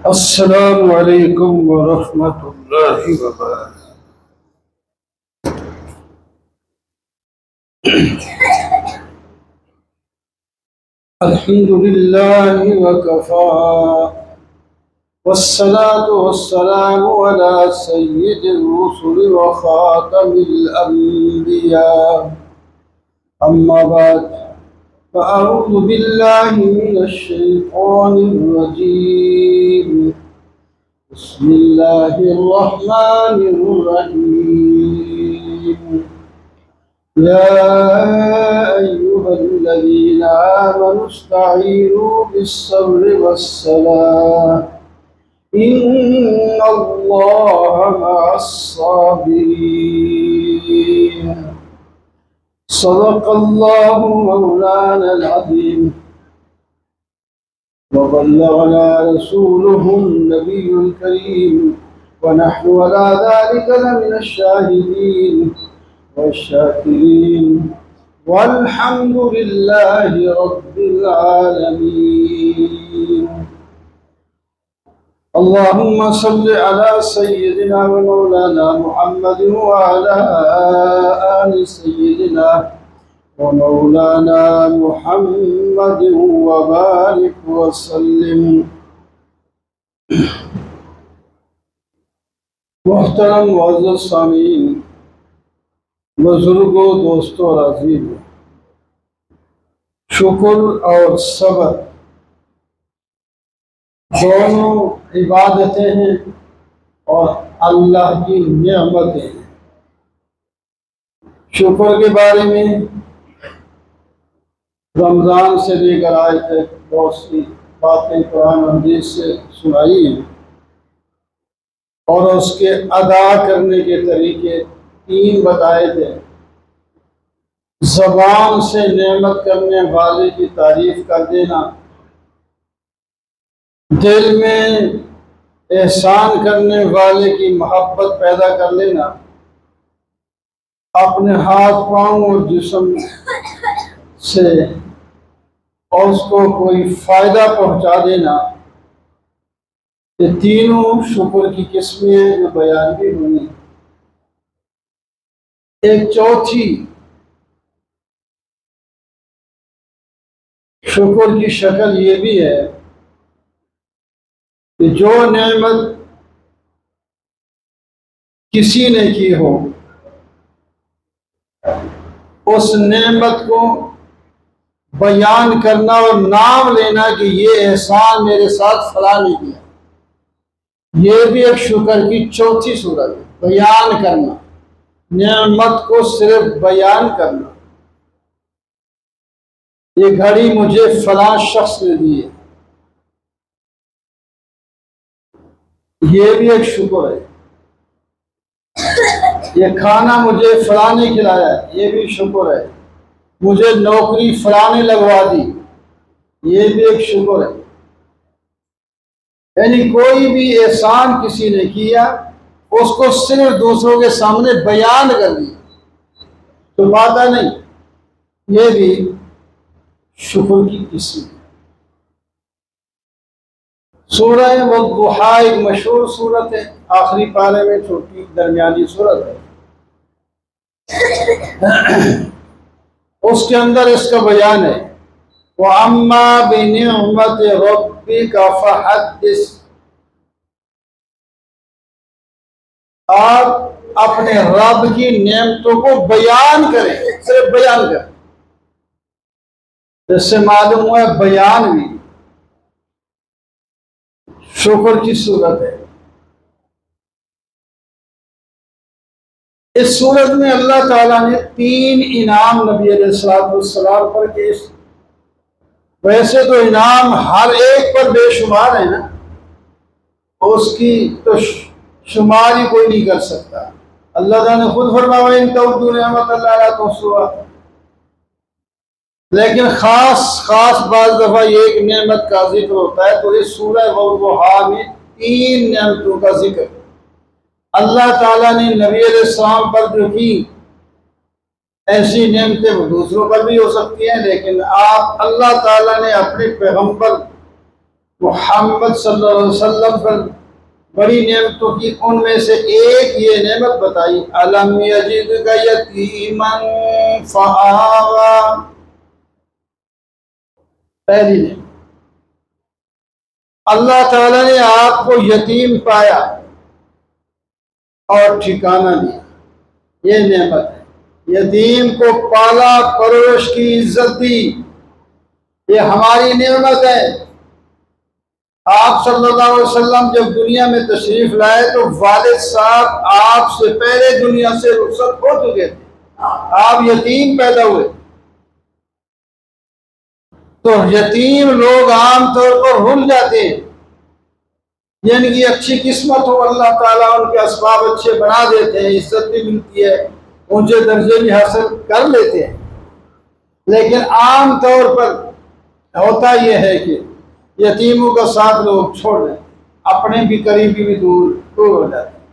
السلام علیکم ورحمۃ اللہ وبرکاتہ۔ الحمد للہ وکفا والصلاة والسلام على سید الرسل وخاتم الانبیاء، اما بعد فاعوذ باللہ من الشیطان الرجیم، بسم اللہ الرحمن الرحیم۔ يا أيها الذين آمنوا استعينوا بالصبر والصلاة إن الله مع الصابرين۔ صدق الله مولانا العظيم وبلغنا رسوله النبي الكريم، ونحن على ذلك لمن الشاهدين والشاكرين، والحمد لله رب العالمين۔ اللهم صل على سيدنا ومولانا محمد وعلى آل سيدنا ومولانا محمد وبارك وسلم۔ محترم معزز سامعین، بزرگوں، دوستوں اور عزیزوں، شکر اور صبر دونوں عبادتیں ہیں اور اللہ کی نعمتیں ہیں۔ شکر کے بارے میں رمضان سے لے کر آج تک بہت سی باتیں قرآن و حدیث سے سنائی ہیں، اور اس کے ادا کرنے کے طریقے تین بتائے تھے۔ زبان سے نعمت کرنے والے کی تعریف کر دینا، دل میں احسان کرنے والے کی محبت پیدا کر لینا، اپنے ہاتھ پاؤں اور جسم سے اس کو کوئی فائدہ پہنچا دینا، یہ تینوں شکر کی قسمیں ہیں جو بیان بھی ہوئی۔ ایک چوتھی شکر کی شکل یہ بھی ہے کہ جو نعمت کسی نے کی ہو، اس نعمت کو بیان کرنا اور نام لینا کہ یہ احسان میرے ساتھ فلاں نے کیا، یہ بھی ایک شکر کی چوتھی صورت ہے۔ بیان کرنا، نعمت کو صرف بیان کرنا، یہ گھڑی مجھے فلاں شخص نے دی ہے، یہ بھی ایک شکر ہے۔ یہ کھانا مجھے فلاں نے کھلایا ہے، یہ بھی شکر ہے۔ مجھے نوکری فلاں نے لگوا دی، یہ بھی ایک شکر ہے۔ یعنی کوئی بھی احسان کسی نے کیا، اس کو صرف دوسروں کے سامنے بیان کر دیا، تو بات نہیں، یہ بھی شکر کی قسم ہے۔ سورہ والضحیٰ ایک مشہور سورت ہے، آخری پارے میں چھوٹی درمیانی سورت ہے، اس کے اندر اس کا بیان ہے، وَأَمَّا بِنِعْمَةِ رَبِّكَ فَحَدِّثْ۔ آپ اپنے رب کی نعمتوں کو بیان کریں، صرف بیان کریں۔ اس سے معلوم ہوا ہے بیان بھی شکر کی صورت ہے۔ اس صورت میں اللہ تعالیٰ نے تین انعام نبی علیہ السلام پر کہ ویسے تو انعام ہر ایک پر بے شمار ہے نا، اس کی تو شمار ہی کوئی نہیں کر سکتا۔ اللہ تعالیٰ نے خود فرمایا ان تعدوا نعمت اللہ لا تحصوها، لیکن خاص بعض دفعہ یہ ایک نعمت کا ذکر ہوتا ہے، تو اس سورہ والضحیٰ میں تین نعمتوں کا ذکر اللہ تعالیٰ نے نبی علیہ السلام پر جو کی، ایسی نعمتیں وہ دوسروں پر بھی ہو سکتی ہیں، لیکن آپ اللہ تعالیٰ نے اپنے پیغمبر محمد صلی اللہ علیہ وسلم پر بڑی نعمتوں کی ان میں سے ایک یہ نعمت بتائی، الم یجدک یتیما فآویٰ، پہلی نعمت اللہ تعالیٰ نے آپ کو یتیم پایا اور ٹھکانہ دیا، یہ نعمت ہے۔ یتیم کو پالا، پرورش کی، عزت دی، یہ ہماری نعمت ہے۔ آپ صلی اللہ علیہ وسلم جب دنیا میں تشریف لائے تو والد صاحب آپ سے پہلے دنیا سے رخصت ہو چکے تھے، آپ یتیم پیدا ہوئے۔ تو یتیم لوگ عام طور پر بھول جاتے ہیں، جن کی اچھی قسمت ہو اللہ تعالیٰ ان کے اسباب اچھے بنا دیتے ہیں، عزت بھی ملتی ہے، اونچے درجے بھی حاصل کر لیتے ہیں۔ لیکن عام طور پر ہوتا یہ ہے کہ یتیموں کا ساتھ لوگ چھوڑ دیں، اپنے بھی قریبی بھی دور ہو جاتے ہیں۔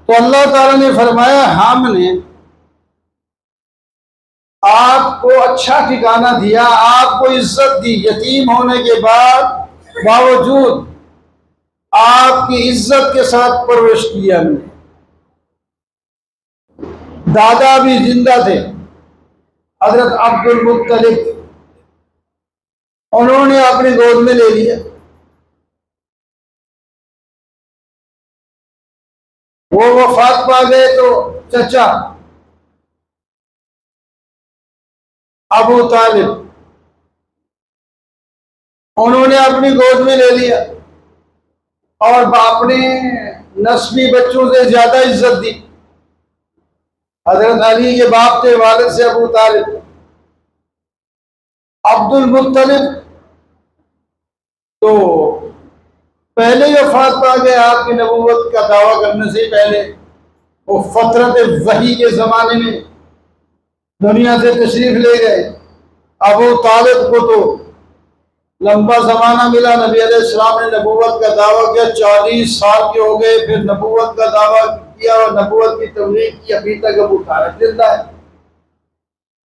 تو اللہ تعالیٰ نے فرمایا ہم نے آپ کو اچھا ٹھکانہ دیا، آپ کو عزت دی، یتیم ہونے کے باوجود آپ کی عزت کے ساتھ پرورش کیا ہم نے۔ دادا بھی زندہ تھے، حضرت عبد المطلب، انہوں نے اپنی گود میں لے لیا۔ وہ وفات پا گئے تو چچا ابو طالب انہوں نے اپنی گود میں لے لیا اور اپنے نسبی بچوں سے زیادہ عزت دی۔ حضرت علی کے باپ تھے والد سے ابو طالب، عبد المطلب تو پہلے ہی وفات پا گئے آپ کی نبوت کا دعویٰ کرنے سے پہلے۔ وہ فترت وحی کے زمانے میں دنیا سے تشریف لے گئے۔ ابو طالب کو تو لمبا زمانہ ملا، نبی علیہ السلام نے نبوت کا دعویٰ کیا، 40 سال کے ہو گئے، پھر نبوت کا دعویٰ کیا اور نبوت کی تبلیغ کی، ابھی تک ابو طالب زندہ ہے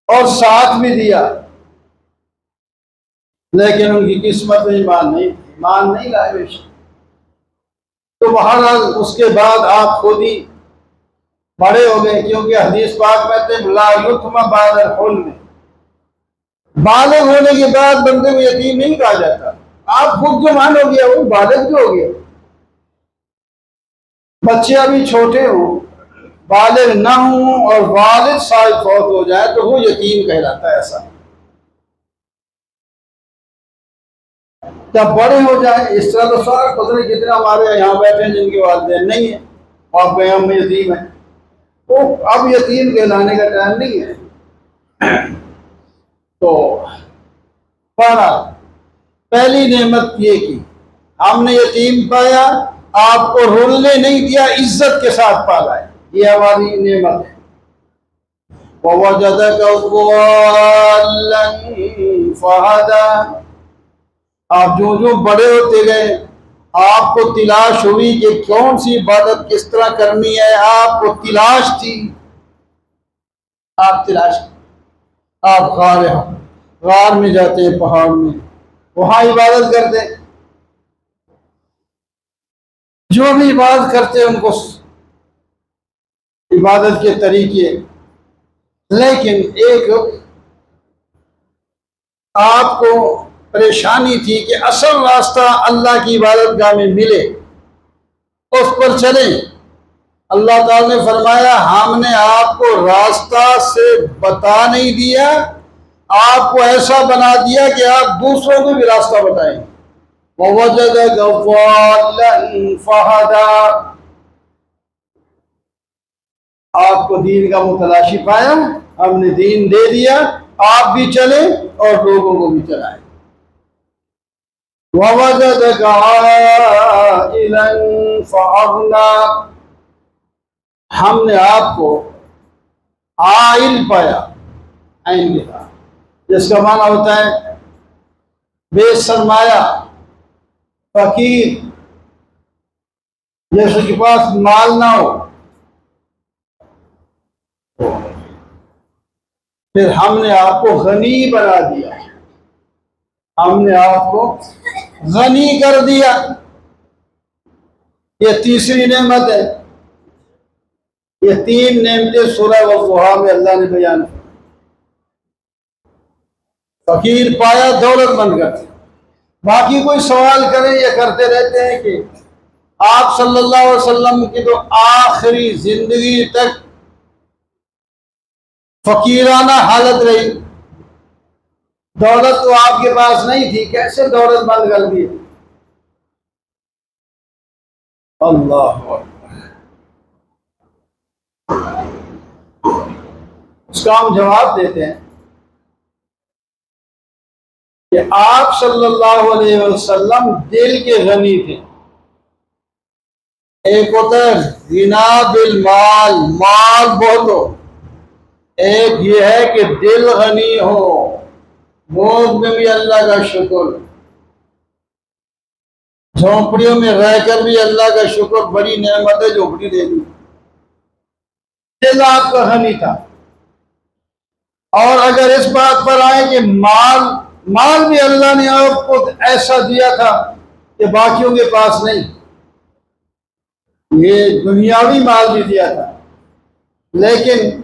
اور ساتھ بھی دیا، لیکن ان کی قسمت میں ایمان نہیں لائے بے شک۔ تو بہرحال اس کے بعد آپ خود ہی بڑے ہو گئے، کیونکہ حدیث پاک میں تھے لا یتم بعد الحلم، بالغ ہونے کے بعد بندے کو یتیم نہیں کہا جاتا۔ آپ خود جوان ہو گیا، وہ بالغ جو ہو گیا، بچے ابھی چھوٹے ہوں، بالغ نہ ہوں اور والد صاحب فوت ہو جائے تو وہ یتیم کہلاتا ہے۔ ایسا جب بڑے ہو جائیں، اس طرح تو سارا پتہ نہیں کتنے ہمارے یہاں بیٹھے ہیں جن کے والدین نہیں ہیں، آپ کے یہاں میں یتیم ہیں، وہ اب یتیم کہلانے کا ٹائم نہیں ہے۔ تو پہلی نعمت یہ کی، ہم نے یتیم پایا، آپ کو رولنے نہیں دیا، عزت کے ساتھ پالا ہے، یہ ہماری نعمت ہے۔ وَوَجَدَكَ ضَالًّا فَهَدَىٰ، آپ جو بڑے ہوتے گئے آپ کو تلاش ہوئی کہ کون سی عبادت کس طرح کرنی ہے، آپ کو تلاش تھی، آپ تلاش، آپ غار میں جاتے ہیں، پہاڑ میں، وہاں عبادت کرتے ہیں، جو بھی عبادت کرتے ہیں ان کو عبادت کے طریقے، لیکن ایک آپ کو پریشانی تھی کہ اصل راستہ اللہ کی عبادت گاہ میں ملے، اس پر چلیں۔ اللہ تعالیٰ نے فرمایا ہم نے آپ کو راستہ سے بتا نہیں دیا، آپ کو ایسا بنا دیا کہ آپ دوسروں کو بھی راستہ بتائیں۔ وَوَجَدَكَ ضَالًّا فَهَدَىٰ، آپ کو دین کا متلاشی پایا، ہم نے دین دے دیا، آپ بھی چلیں اور لوگوں کو بھی چلائیں۔ وَوَجَدَكَ عَائِلًا فَأَغْنَىٰ، ہم نے آپ کو عائل پایا، عین کے ساتھ، جس کا معنی ہوتا ہے بے سرمایہ، فقیر، جس کے پاس مال نہ ہو، پھر ہم نے آپ کو غنی بنا دیا، ہم نے آپ کو غنی کر دیا۔ یہ تیسری نعمت ہے۔ یہ تین نعمتیں سورہ والضحیٰ میں اللہ نے بیان کی۔ فقیر پایا دولت مند کرتے، باقی کوئی سوال کرے یا کرتے رہتے ہیں کہ آپ صلی اللہ علیہ وسلم کی تو آخری زندگی تک فقیرانہ حالت رہی، دولت تو آپ کے پاس نہیں تھی، کیسے دولت مند کر دی؟ اللہ اکبر۔ اس کا ہم جواب دیتے ہیں کہ آپ صلی اللہ علیہ وسلم دل کے غنی تھے۔ ایک ہوتا ہے غنا بالمال، مال بہت ہو، ایک یہ ہے کہ دل غنی ہو، موت میں بھی اللہ کا شکر، جھونپڑیوں میں رہ کر بھی اللہ کا شکر، بڑی نعمت ہے جھونپڑی دے دی۔ دل آپ کا غنی تھا۔ اور اگر اس بات پر آئے کہ مال بھی اللہ نے آپ کو ایسا دیا تھا کہ باقیوں کے پاس نہیں، یہ دنیاوی مال بھی دیا تھا، لیکن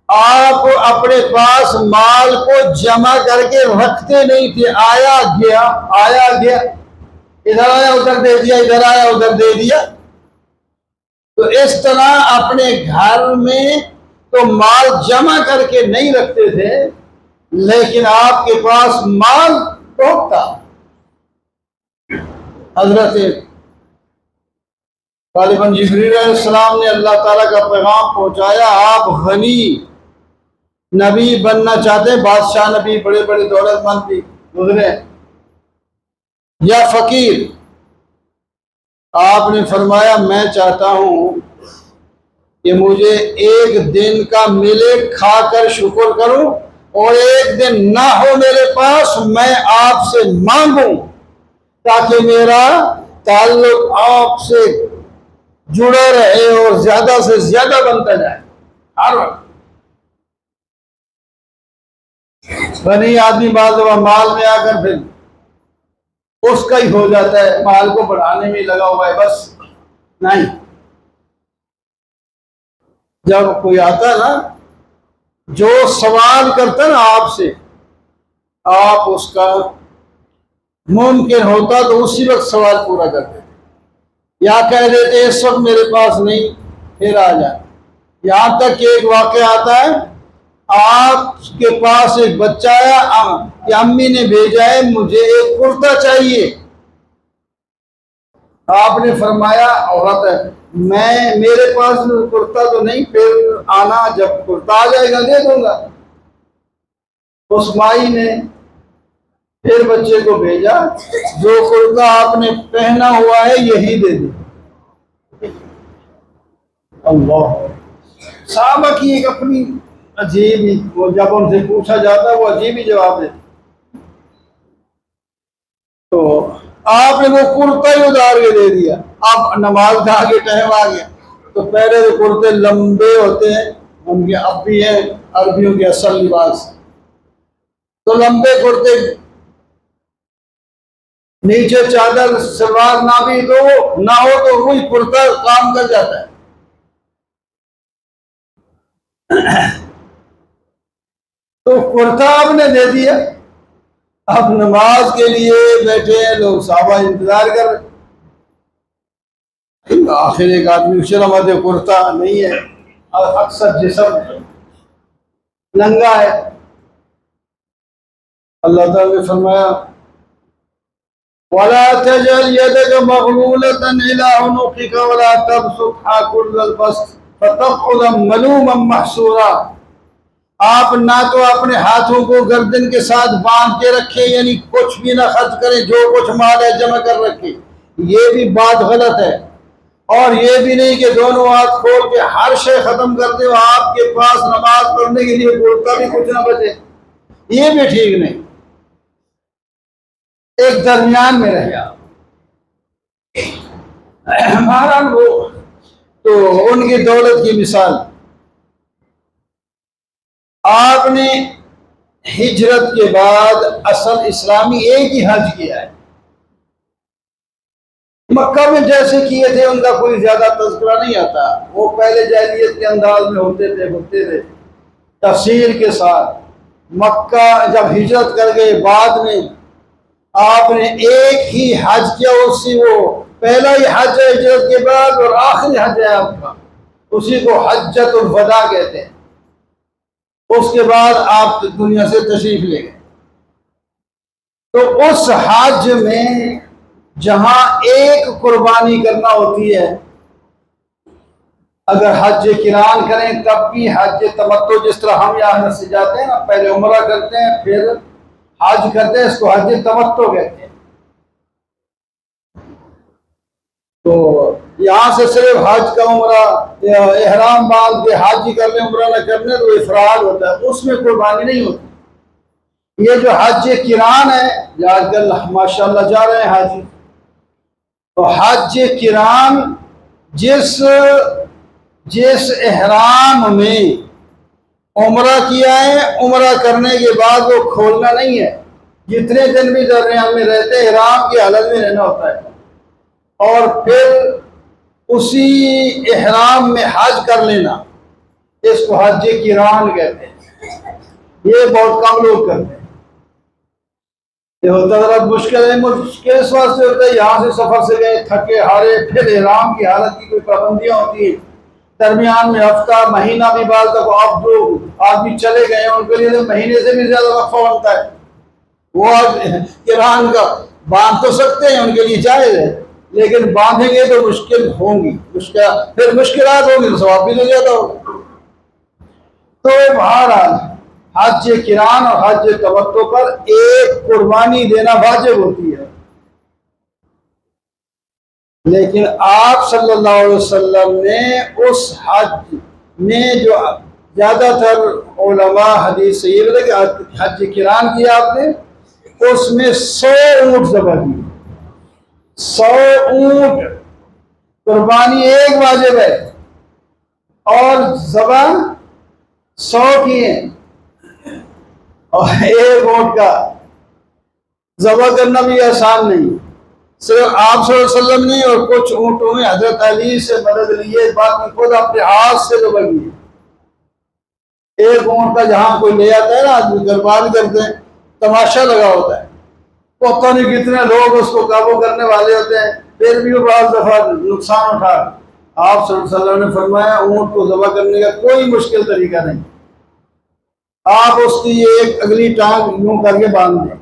آپ اپنے پاس مال کو جمع کر کے رکھتے نہیں تھے، آیا گیا آیا گیا، ادھر آیا ادھر دے دیا، ادھر آیا ادھر دے دیا۔ تو اس طرح اپنے گھر میں تو مال جمع کر کے نہیں رکھتے تھے، لیکن آپ کے پاس مال بہت تھا۔ حضرت غالباً جبریل علیہ السلام نے اللہ تعالیٰ کا پیغام پہنچایا، آپ غنی نبی بننا چاہتے ہیں، بادشاہ نبی بڑے بڑے دولت مند بھی گزرے، یا فقیر؟ آپ نے فرمایا میں چاہتا ہوں کہ مجھے ایک دن کا ملے، کھا کر شکر کروں، اور ایک دن نہ ہو میرے پاس، میں آپ سے مانگوں تاکہ میرا تعلق آپ سے جڑا رہے اور زیادہ سے زیادہ بنتا جائے۔ ہر وقت غنی آدمی بعض دفعہ مال میں آ کر پھر اس کا ہی ہو جاتا ہے، مال کو بڑھانے میں لگا ہوا ہے، بس نہیں۔ جب کوئی آتا ہے نا جو سوال کرتا ہے نا آپ سے، آپ اس کا ممکن ہوتا تو اسی وقت سوال پورا کر دیتے، یا کہہ دیتے اس وقت میرے پاس نہیں، پھر آ جائے۔ یہاں تک کہ ایک واقعہ آتا ہے، آپ کے پاس ایک بچہ آیا کہ امی نے بھیجا ہے مجھے ایک کرتا چاہیے، آپ نے فرمایا عورت ہے، میرے پاس کرتا تو نہیں، پھر آنا، جب کرتا آ جائے گا دے دوں گا۔ اس مائی نے پھر بچے کو بھیجا، جو کرتا آپ نے پہنا ہوا ہے یہی دے دو۔ اللہ، صحابہ کی ایک اپنی عجیب ہی، جب ان سے پوچھا جاتا ہے وہ عجیب ہی جواب دیتے۔ تو آپ نے وہ کرتا ہی ادھار کے دے دیا۔ اب نماز کا آگے ٹائم آ گیا، تو پہلے تو کرتے لمبے ہوتے ہیں، ان کے اب بھی ہیں عربیوں کے اصل لباس، تو لمبے کرتے، نیچے چادر سلوار نہ بھی تو نہ ہو تو وہی کرتا کام کر جاتا ہے۔ تو کرتا آپ نے دے دیا، اب نماز کے لیے بیٹھے ہیں لوگ، صحابہ انتظار کر رہے، آخر ایک آدمی شرمت کرتا نہیں ہے، اکثر جسم ننگا ہے۔ اللہ تعالیٰ نے فرمایا وَلَا تَجْعَلْ يَدَكَ مَغْلُولَةً إِلَىٰ عُنُقِكَ وَلَا تَبْسُطْهَا كُلَّ الْبَسْطِ فَتَقْعُدَ مَلُومًا مَّحْسُورًا۔ آپ نہ تو اپنے ہاتھوں کو گردن کے ساتھ باندھ کے رکھے، یعنی کچھ بھی نہ خرچ کریں، جو کچھ مال ہے جمع کر رکھے، یہ بھی بات غلط ہے۔ اور یہ بھی نہیں کہ دونوں ہاتھ کھول کے ہر شے ختم کرتے ہو، آپ کے پاس نماز پڑھنے کے لیے کرتا بھی کچھ نہ بچے، یہ بھی ٹھیک نہیں۔ ایک درمیان میں رہے آپ۔ ہمارا وہ تو ان کی دولت کی مثال آپ نے ہجرت کے بعد اصل اسلامی ایک ہی حج کیا ہے۔ مکہ میں جیسے کیے تھے ان کا کوئی زیادہ تذکرہ نہیں آتا، وہ پہلے جاہلیت کے انداز میں ہوتے تھے تفصیل کے ساتھ۔ مکہ جب ہجرت کر گئے بعد میں آپ نے ایک ہی حج کیا، اسی وہ پہلا ہی حج ہے ہجرت کے بعد اور آخری حج ہے آپ کا، اسی کو حجۃ الوداع کہتے ہیں۔ اس کے بعد آپ دنیا سے تشریف لے گئے، تو اس حج میں جہاں ایک قربانی کرنا ہوتی ہے، اگر حج قران کریں تب بھی حج تمتع، جس طرح ہم یہاں سے جاتے ہیں نا، پہلے عمرہ کرتے ہیں پھر حج کرتے ہیں، اس کو حج تمتع کہتے ہیں۔ تو یہاں سے صرف حج کا عمرہ یا احرام باندھ کے حج ہی کر لیں، عمرہ نہ کرنے تو افراد ہوتا ہے، اس میں قربانی نہیں ہوتی۔ یہ جو حج قران ہے، آج کل ماشاء اللہ جا رہے ہیں حاجی، تو حج قران جس احرام میں عمرہ کیا ہے، عمرہ کرنے کے بعد وہ کھولنا نہیں ہے، جتنے دن بھی درمیان میں رہتے ہیں احرام کی حالت میں رہنا ہوتا ہے، اور پھر اسی احرام میں حج کر لینا، اس کو حج قران کہتے ہیں۔ یہ بہت کم لوگ کرتے ہیں، یہ ہوتا ذرا مشکل اس واسطے ہوتا ہے، یہاں سے سفر سے گئے تھکے ہارے، پھر احرام کی حالت کی کوئی پابندیاں ہوتی ہیں، درمیان میں ہفتہ مہینہ بھی بعض دفعہ، آپ جو آدمی چلے گئے ہیں ان کے لیے تو مہینے سے بھی زیادہ وقفہ بنتا ہے، وہ قران کا باندھ تو سکتے ہیں، ان کے لیے جائز ہے، لیکن باندھیں گے تو مشکل ہوں گی، پھر مشکلات ہوگی تو ثواب بھی تو زیادہ ہوگا۔ تو بہرحال حج قران اور حج تمتع پر ایک قربانی دینا واجب ہوتی ہے، لیکن آپ صلی اللہ علیہ وسلم نے اس حج میں جو زیادہ تر علماء حدیث سے یہ بولے کہ حج قران کیا آپ نے، اس میں 100 اونٹ ذبح کی، 100 اونٹ قربانی ایک واجب ہے، اور ذبح 100 کی ہیں، اور ایک اونٹ کا ذبح کرنا بھی آسان نہیں، صرف آپ صلی اللہ علیہ وسلم نے اور کچھ اونٹوں میں حضرت علی سے مدد لیے، باقی خود اپنے ہاتھ سے ذبح کیے۔ ایک اونٹ کا جہاں کوئی لے آتا ہے نا آدمی، قربان کرتے ہیں، تماشا لگا ہوتا ہے، پتہ نہیں کتنے لوگ اس کو قابو کرنے والے ہوتے ہیں، پھر بھی وہ بعض دفعہ نقصان اٹھا۔ آپ صلی اللہ علیہ وسلم نے فرمایا اونٹ کو ذبح کرنے کا کوئی مشکل طریقہ نہیں، آپ اس کی ایک اگلی ٹانگ یوں کر کے باندھ دیں،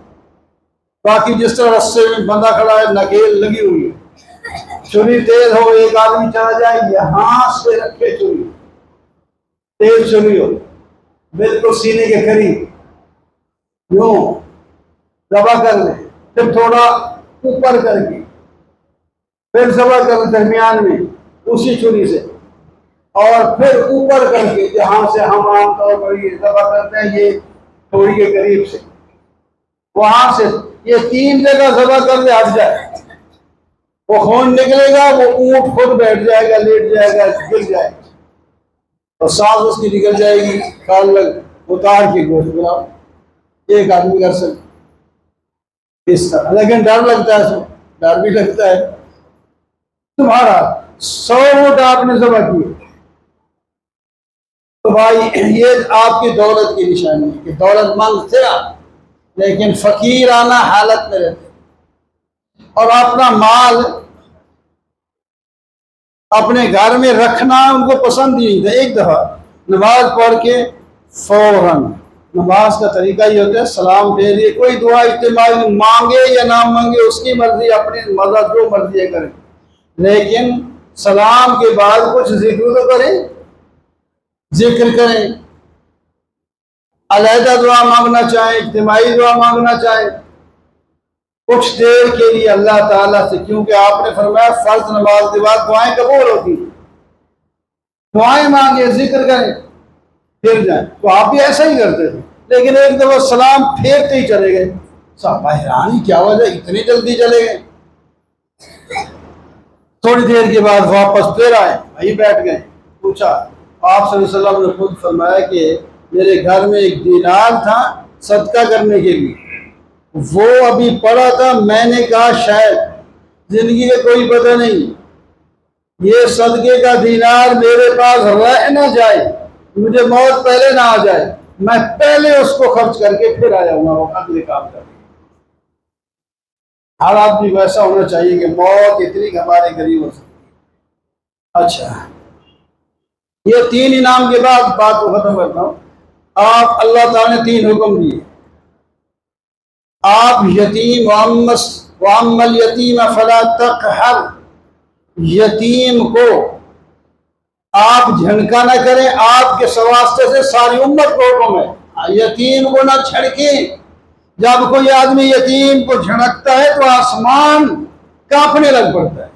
باقی جس طرح رسے میں بندہ کھڑا ہے، نکیل لگی ہوئی ہے، چھری تیز ہو، ایک آدمی چلا جائے، یہاں سے رکھے چھری، تیز چھری ہو، بالکل سینے کے قریب، یوں ذبح کر لیں، پھر تھوڑا اوپر کر کے پھر ذبح کر لیں درمیان میں اسی چھری سے، اور پھر اوپر کر کے جہاں سے ہم عام طور پر یہ ذبح کرتے ہیں، یہ تھوڑی کے قریب سے، وہاں سے یہ 3 جگہ ذبح کر دے، ہٹ جائے، وہ خون نکلے گا، وہ اونٹ خود بیٹھ جائے گا، لیٹ جائے گا، گر جائے گا، اور سانس اس کی نکل جائے گی، کال لگ اتار کے گوشت بلاؤ، ایک آدمی کر سکتے اس طرح، لیکن ڈر لگتا ہے، سو ڈر بھی لگتا ہے۔ تمہارا 100 اونٹ آپ نے ذبح کیے، تو بھائی یہ آپ کی دولت کی نشانی ہے کہ دولت مند تھے آپ، لیکن فقیرانہ حالت میں رہتے، اور اپنا مال اپنے گھر میں رکھنا ان کو پسند ہی نہیں تھا۔ ایک دفعہ نماز پڑھ کے فوراً، نماز کا طریقہ یہ ہوتا ہے سلام پھیریے، کوئی دعا اجتماعی مانگے یا نہ مانگے اس کی مرضی، اپنی مذہب جو مرضی ہے کریں، لیکن سلام کے بعد کچھ ذکر تو کریں، ذکر کریں، علیحدہ دعا مانگنا چاہیں، اجتماعی دعا مانگنا چاہیں، کچھ دیر کے لیے اللہ تعالیٰ سے، کیونکہ آپ نے فرمایا فرض نماز کے بعد دعائیں قبول ہوتی ہیں، دعائیں مانگیں، ذکر کریں، پھر جائیں، تو آپ بھی ایسا ہی کرتے تھے، لیکن ایک دفعہ سلام پھیرتے ہی چلے گئے، صحابہ حیران کیا وجہ اتنی جلدی چلے گئے، تھوڑی دیر کے بعد واپس پھر آئے، وہیں بیٹھ گئے، پوچھا، آپ صلی اللہ علیہ وسلم نے خود فرمایا کہ میرے گھر میں ایک دینار تھا صدقہ کرنے کے لیے، وہ ابھی پڑا تھا، میں نے کہا شاید زندگی کا کوئی پتہ نہیں، یہ صدقے کا دینار میرے پاس رہ نہ جائے، مجھے موت پہلے نہ آ جائے، میں پہلے اس کو خرچ کر کے پھر آیا ہوں وہ اگلے کام کر کے۔ ہر آدمی کو ایسا ہونا چاہیے کہ موت اتنی کہ ہمارے قریب ہو سکتی۔ اچھا، یہ 3 انعام کے بعد بات کو ختم کرتا ہوں۔ آپ اللہ تعالیٰ نے 3 حکم دیے۔ آپ یتیم وَأَمَّا الْيَتِيمَ فَلَا تَقْهَرْ، یتیم کو آپ جھنکا نہ کریں، آپ کے واسطے سے ساری امت کو حکم ہے، یتیم کو نہ جھڑکیں۔ جب کوئی آدمی یتیم کو جھڑکتا ہے تو آسمان کانپنے لگ پڑتا ہے،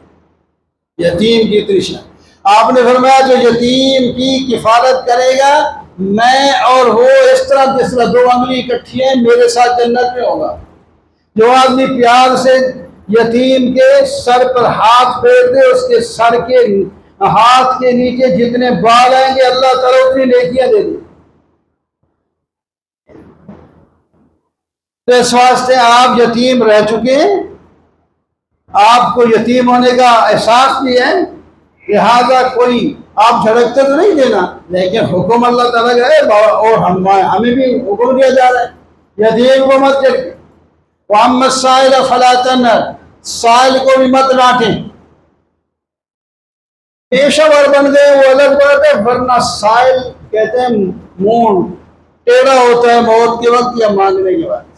یتیم کی اتنی شان۔ آپ نے فرمایا جو یتیم کی کفالت کرے گا، میں اور وہ اس طرح جس طرح 2 انگلی اکٹھی ہیں میرے ساتھ جنت میں ہوگا۔ جو آدمی پیار سے یتیم کے سر پر ہاتھ پھیر دے، اس کے سر کے ہاتھ کے نیچے جتنے بال آئیں گے اللہ تعالیٰ اتنی نیکیاں دے دے۔ اس واسطے آپ یتیم رہ چکے ہیں، آپ کو یتیم ہونے کا احساس بھی ہے، لہذا کوئی آپ جھڑکتے تو نہیں دینا، لیکن حکم اللہ تعالیٰ کا ہے اور ہمیں بھی حکم دیا جا رہا ہے یتیم کو مت جھڑکیں۔ وَأَمَّا السَّائِلَ فَلَا تَنْهَرْ، سائل کو بھی مت ڈانٹیں۔ پیشہ ور بن گئے وہ الگ بات ہے، ورنہ سائل کہتے ہیں منہ ٹیڑھا ہوتا ہے موت کے وقت یا مانگنے کے وقت،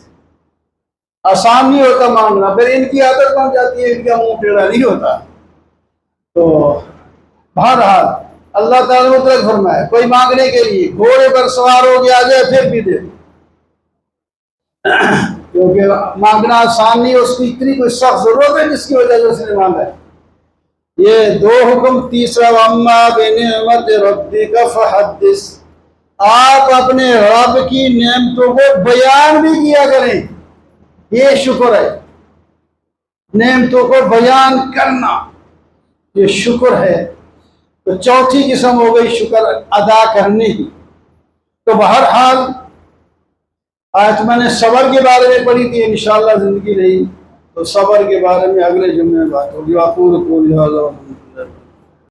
آسان نہیں ہوتا مانگنا، پھر ان کی عادت بن جاتی ہے، ان کا منہ ٹیڑھا نہیں ہوتا۔ تو بہرحال اللہ تعالیٰ نے مطلق فرمایا کوئی مانگنے کے لیے گھوڑے پر سوار ہو کے آ جائے پھر بھی دے، کیونکہ مانگنا آسان نہیں ہے، اس کی اتنی کوئی سخت ضرورت ہے جس کی وجہ سے اس نے مانگا ہے۔ یہ 2 حکم۔ تیسرا وَأَمَّا بِنِعْمَتِ رَبِّكَ فَحَدِّثْ، آپ اپنے رب کی نعمتوں کو بیان بھی کیا کریں، یہ شکر ہے، نعمتوں کو بیان کرنا یہ شکر ہے۔ تو چوتھی قسم ہو گئی شکر ادا کرنے کی۔ تو بہرحال آج میں نے صبر کے بارے میں پڑھی تھی، انشاءاللہ زندگی رہی تو صبر کے بارے میں اگلے جمعے میں بات ہوگی۔